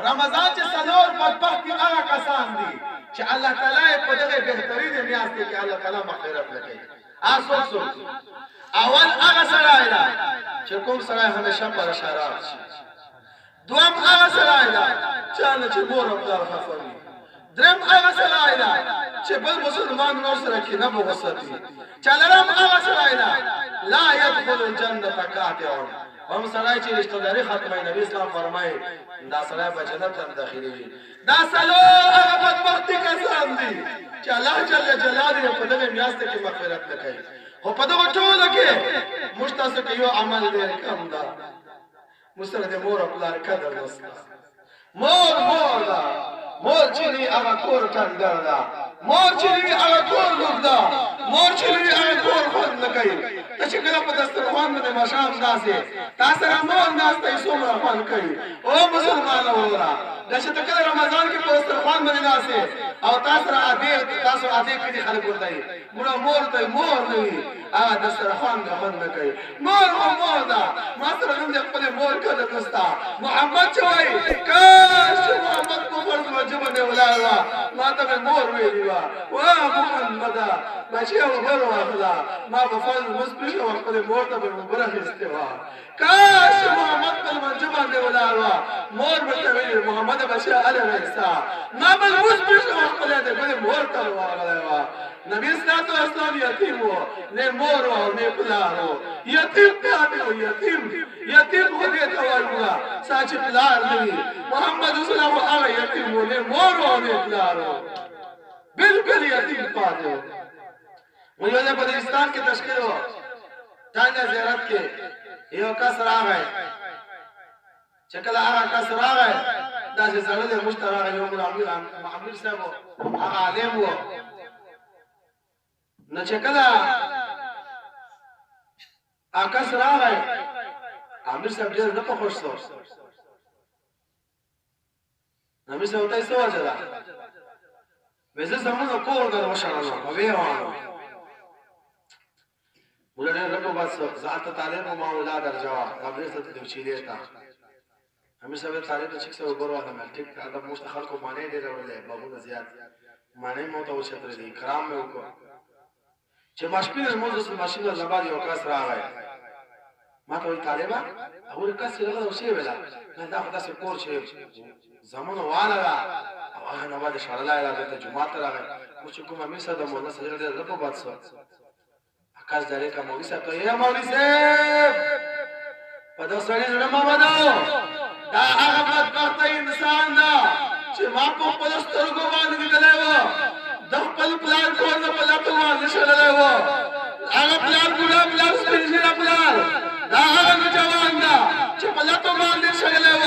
رمضان چې څلور بدبخت دي هغه کسان دي چې الله تعالی په دغه بهترینه میاشت کې الله تعالی مغفرت وکړي. څوک اول هغه سړی دی چې کوم سړی همیشه پرشارات شي. دوم هغه سړی دی چې مور او پلار خفه وي. دریم هغه سړی دی چې بل مسلمان نور سره کینه بغض وي. څلورم هغه سړی دی لا يدخل الجنة قاطع. هم سړی چې رشتہ داري ختمه نبی اسلام فرمایي دا سړی په جنت هم داخلي. دا څلور هغه بدبختي کسان دي چې الله جل جلاله په دغه میاشت کې مغفرت وکړي. خو په دغه ټولو کې موږ تاسو کې یو عمل ډېر کم ده. موږ سره د مور او پلار قدر نشته. مور ده، مور چې وي هغه کور ټنډر ده، مور چې وي هغه کور لوږ ده، مور چې وي هغه کور خوند نه کوي. ته چې کله په دسترخوان باندې ماښام ناستې تا سره مور ناسته یې څومره خوند کوي. او مسلمانه وروره دا چې ته کله رمضان کې په دسترخوان باندې ناستې او تاسو ادې کړي خلک ورته وي مړه مور ته مور نه وي هغه دسترخوان نه خوند نه کوي. مور ده. ما سره هم د خپلې مور قدر نشته. محمد چې وایي کاش چې محمد په فرض وجب باندې ولاړ وه ما ته مې مور ویلي وه وا محمده بچیه اوبه واخله ما په فرض لمونځ پرېښه وه خپلې مور ته به مې اوبه راخیستې وه. کاش چې محمد په لمانځه باندې ولاړ وه مور به ورته ویلي محمده بچیه هله رایسته ما به لمونځ پرېښه وه خپلې د خپلې مور ته به ورغلی وه. نبی صلی الله علیه وسلم یتیم و نه مور و نه پلار و یتیم پاتې و یتیم خو دې ته وایو چې پلار نه وي. محمد رسول الله هغه یتیم و نه مور و نه پلار و بالکل یتیم پاتې و. ویل په بلوچستان کې تشکیل و ټانګه زیارت کې یو کس راغی چې کله هغه کس راغی داسې زړه د مشترک یو امیر صاحب هغه عالم و نو چې کله آکس راغی امیر صاحب ډېر نه په خوښ شو. امیر صاحب ته یې څه وجه ده وایي زه زمونږ کور در وشړلم په ویې وانه موږ ډېر نه په بس ذات طالب و ما اولاد ارجوا امیر صاحب ته وچیلې ته امیر صاحب طالب ته چې څه وګورو هغه ټیک دا موږ ته خلکو معنی ډېر وړلې بابونه زیات معنی مو ته وشترې دي کرام مې وکړ چې ماشپین موږ د ماشین له بعد یو کس راغی ما ته وی طالبہ هغه کس چې هغه وشي ویلا دا خو تاسو کور چې زمونه والا او هغه نو باندې شړلای راځي ته جمعه ته راغی مو چې کومه میسه د مولا سره ډېر په بات سو اکاس دره کا مولوی صاحب ته یا مولوی صاحب په دا سړی زړه ما وداو دا هغه بدبخت انسان دا چې ما په خپل سترګو باندې لیدلی و د خپل پلار کور نه په لټو باندې شړلی و هغه پلار بوډا پلار سپین ږیره پلار دا هغه نوجوان ده چې په لټو باندې شړلی و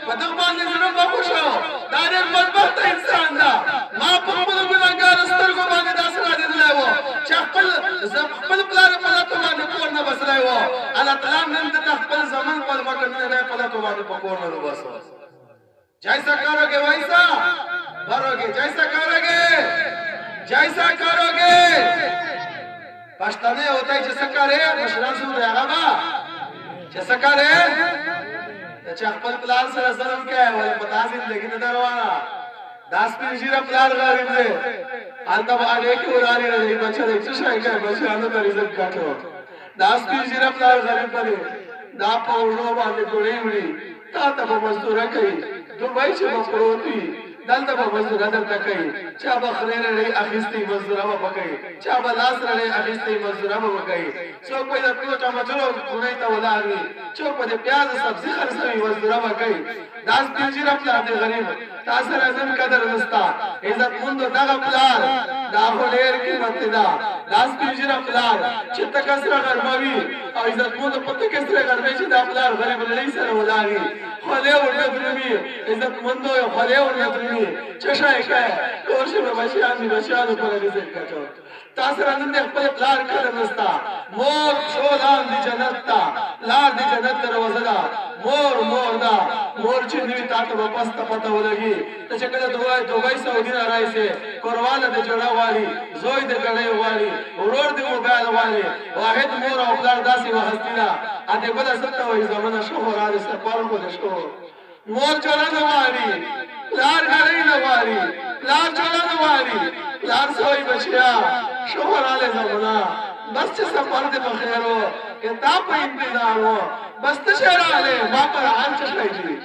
په دغه باندې زړه مه خوښو دا ډېر بدبخته انسان ده ما په خپلو ګناهګارو سترګو باندې داسې رالیدلی و چې خپل پلار په لټو باندې کور نه بسلی و الله تعالی نن دته خپل زمن په مکه نه دی په لټو باندې په کور نه وباسو جیسا کروگے ویسا بھروگے جیسا کروگے پښتانه ہوتا ہے جیسا کرے مشران سو رہا با جیسا کرے چې خپل پلان سره ظلم کوي ولې پتا زندگی نه دروانا داس په ژیره پلان غریب دی انده باندې کې ورانی راځي بچا دې څه شي کوي بچا نو د عزت کاټو داس په ژیره پلان غریب دی دا په ورو باندې ګولې وړي تا ته په مزدورا کوي دوی چې مفروضي دلته په مزدورا درته کوي چا به خلې لري اخیستي مزدورا به کوي چا به لاس لري اخیستي مزدورا به کوي څوک په دې ټماټرو کورې ته ولاړوي څوک په پیاز سبزي خرڅوي مزدورا به کوي داس پیجره پلار دی غریب تاسو راځم قدر نستا عزت مند دغه پلار دا خو ډېر قیمت ده داس پیجره پلار چې تکسره غربوي او عزت مند په تکسره غربي چې دا پلار غریب لري سره ولاړي خو له ورته درمي عزت مند یو خو له ورته درمي چې شای کوي کوشش به بچیانو په دې ځای کاټو تاسو راځم د خپل پلار کړه نستا مور شولان دی جنت تا لار دی جنت دروازه ده مور دا مور چې دوی تاسو په پسته پته ولګي ته چې کله دوی سعودي نه راځي کورواله د جوړه والی زوی د غړې والی ورور د موبایل والی واحد مور او پلار داسې وهستینا اته بل ست وای زمونه شو راځي سفر کو دشو مور چلن والی پلار سوئی بچیا شوهر آلے زمنا بس چه سفر دے بخیرو کتاب پہ انتظارو بس تشہر آلے ما پر آن چشائی جی